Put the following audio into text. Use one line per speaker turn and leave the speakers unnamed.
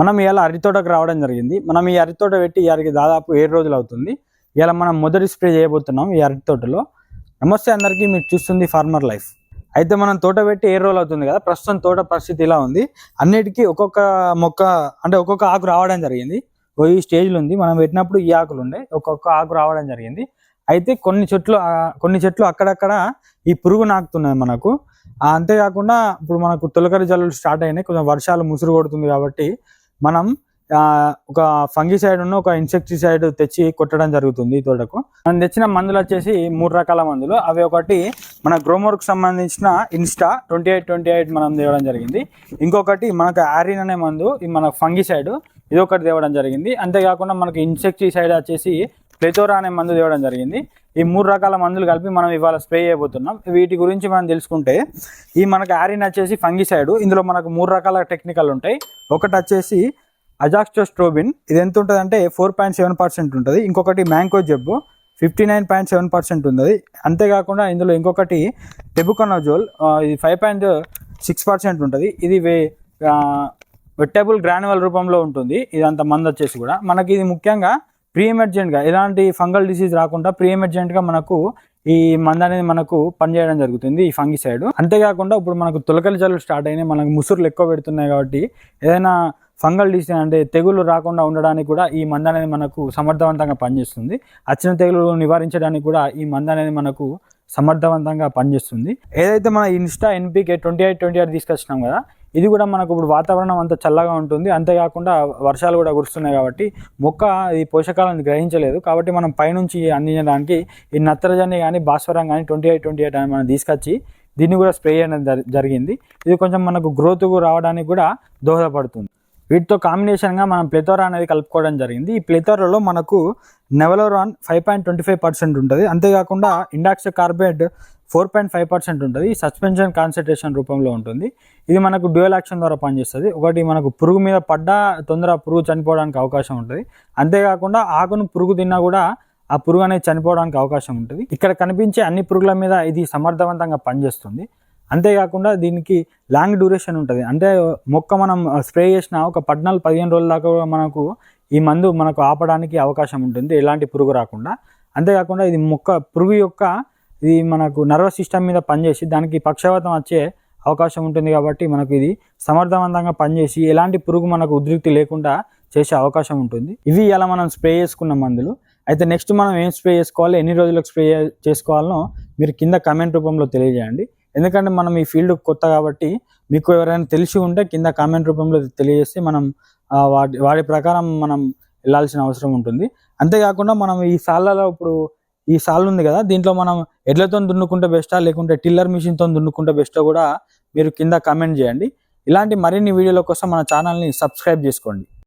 మనం ఇలా అరటి తోటకు రావడం జరిగింది. మనం ఈ అరటి తోట పెట్టి ఇయాలకి దాదాపు 7 రోజులు అవుతుంది. ఇలా మనం మొదటి స్ప్రే చేయబోతున్నాం ఈ అరటి తోటలో. నమస్తే అందరికీ, మీరు చూస్తుంది ఫార్మర్ లైఫ్. అయితే మనం తోట పెట్టి 7 రోజులు అవుతుంది కదా. ప్రస్తుతం తోట పరిస్థితి ఇలా ఉంది. అన్నిటికీ ఒక్కొక్క మొక్క అంటే ఒక్కొక్క ఆకు రావడం జరిగింది. ఈ స్టేజ్లో ఉంది. మనం పెట్టినప్పుడు ఈ ఆకులు ఉండే, ఒక్కొక్క ఆకు రావడం జరిగింది. అయితే కొన్ని చెట్లు అక్కడక్కడ ఈ పురుగు నాకుతున్నాయి మనకు. అంతేకాకుండా ఇప్పుడు మనకు తొలకరి జల్లులు స్టార్ట్ అయినాయి. కొంచెం వర్షాలు ముసురు కొడుతుంది కాబట్టి మనం ఒక ఫంగిసైడ్ ఒక ఇన్సెక్టిసైడ్ తెచ్చి కొట్టడం జరుగుతుంది ఈ తోటకు. మనం తెచ్చిన మందులు వచ్చేసి 3 రకాల మందులు. అవి ఒకటి మన గ్రోమోర్కు సంబంధించిన ఇన్స్టా 2828 మనం తేవడం జరిగింది. ఇంకొకటి మనకు ఆరిన్ అనే మందు, మన ఫంగిసైడ్, ఇది ఒకటి తేవడం జరిగింది. అంతేకాకుండా మనకి ఇన్సెక్టిసైడ్ వచ్చేసి ప్లెథోరా అనే మందు తేవడం జరిగింది. ఈ 3 రకాల మందులు కలిపి మనం ఇవాళ స్ప్రే చేయబోతున్నాం. వీటి గురించి మనం తెలుసుకుంటే, ఈ మనకు ఆరిన్ వచ్చేసి ఫంగిసైడ్. ఇందులో మనకు 3 రకాల టెక్నికల్ ఉంటాయి. ఒకటి వచ్చేసి అజాక్స్ట్రోబిన్, ఇది ఎంత ఉంటుంది అంటే 4.7% ఉంటుంది. ఇంకొకటి మ్యాంకో జబ్బు 59.7% ఉంది. అంతేకాకుండా ఇందులో ఇంకొకటి టెబుకనజోల్, ఇది 5.6% ఉంటుంది. ఇది వెట్టబుల్ గ్రాన్యువల్ రూపంలో ఉంటుంది. ఇదంతా మందు వచ్చేసి కూడా మనకి ఇది ముఖ్యంగా ప్రీ ఎమర్జెంట్గా ఎలాంటి ఫంగల్ డిసీజ్ రాకుండా ప్రీ ఎమర్జెంట్గా మనకు ఈ మందు అనేది మనకు పనిచేయడం జరుగుతుంది, ఈ ఫంగిసైడ్. అంతేకాకుండా ఇప్పుడు మనకు తొలకరి జల్లులు స్టార్ట్ అయినాయి, మనకు ముసురులు ఎక్కువ పెడుతున్నాయి కాబట్టి ఏదైనా ఫంగల్ డిసీజ్ అంటే తెగులు రాకుండా ఉండడానికి కూడా ఈ మందు అనేది మనకు సమర్థవంతంగా పనిచేస్తుంది. వచ్చిన తెగులు నివారించడానికి కూడా ఈ మందు అనేది మనకు సమర్థవంతంగా పనిచేస్తుంది. ఏదైతే మన ఇన్స్టా ఎన్పికే 2828 తీసుకొచ్చినాం కదా, ఇది కూడా మనకు ఇప్పుడు వాతావరణం అంతా చల్లగా ఉంటుంది. అంతేకాకుండా వర్షాలు కూడా కురుస్తున్నాయి కాబట్టి మొక్క ఈ పోషకాలను గ్రహించలేదు. కాబట్టి మనం పైనుంచి అందించడానికి ఈ నత్రజని కానీ భాస్వరం కానీ 2828 అని మనం తీసుకొచ్చి దీన్ని కూడా స్ప్రే చేయడం జరిగింది. ఇది కొంచెం మనకు గ్రోత్ రావడానికి కూడా దోహదపడుతుంది. వీటితో కాంబినేషన్గా మనం ప్లెథోరా అనేది కలుపుకోవడం జరిగింది. ఈ ప్లెథోరాలో మనకు నెవలోరాన్ 5.25% ఉంటుంది. అంతేకాకుండా ఇండాక్స్ కార్బైడ్ 4.5% ఉంటుంది. ఈ సస్పెన్షన్ కాన్సన్ట్రేషన్ రూపంలో ఉంటుంది. ఇది మనకు డ్యూయల్ యాక్షన్ ద్వారా పనిచేస్తుంది. ఒకటి మనకు పురుగు మీద పడ్డా తొందరగా పురుగు చనిపోవడానికి అవకాశం ఉంటుంది. అంతేకాకుండా ఆకును పురుగు తిన్నా కూడా ఆ పురుగు అనేది చనిపోవడానికి అవకాశం ఉంటుంది. ఇక్కడ కనిపించే అన్ని పురుగుల మీద ఇది సమర్థవంతంగా పనిచేస్తుంది. అంతేకాకుండా దీనికి లాంగ్ డ్యూరేషన్ ఉంటుంది. అంటే మొక్క మనం స్ప్రే చేసిన ఒక 14-15 రోజుల దాకా మనకు ఈ మందు మనకు ఆపడానికి అవకాశం ఉంటుంది, ఎలాంటి పురుగు రాకుండా. అంతేకాకుండా ఇది పురుగు యొక్క ఇది మనకు నర్వస్ సిస్టమ్ మీద పనిచేసి దానికి పక్షవాతం వచ్చే అవకాశం ఉంటుంది. కాబట్టి మనకు ఇది సమర్థవంతంగా పనిచేసి ఎలాంటి పురుగు మనకు ఉద్రిక్తి లేకుండా చేసే అవకాశం ఉంటుంది. ఇవి ఇలా మనం స్ప్రే చేసుకున్న మందులు. అయితే నెక్స్ట్ మనం ఏం స్ప్రే చేసుకోవాలి, ఎన్ని రోజులకు స్ప్రే చేసుకోవాలనో మీరు కింద కామెంట్ రూపంలో తెలియజేయండి. ఎందుకంటే మనం ఈ ఫీల్డ్ కొత్త కాబట్టి మీకు ఎవరైనా తెలిసి ఉంటే కింద కామెంట్ రూపంలో తెలియజేస్తే మనం వాటి ప్రకారం మనం వెళ్ళాల్సిన అవసరం ఉంటుంది. అంతేకాకుండా మనం ఈ సాళ్ళలో ఇప్పుడు ఈ సాల్ ఉంది కదా, దీంట్లో మనం ఎడ్లతో దున్నుకుంటే బెస్టా లేకుంటే టిల్లర్ మిషన్తో దున్నుకుంటే బెస్టా కూడా మీరు కింద కామెంట్ చేయండి. ఇలాంటి మరిన్ని వీడియోల కోసం మన ఛానల్ని సబ్స్క్రైబ్ చేసుకోండి.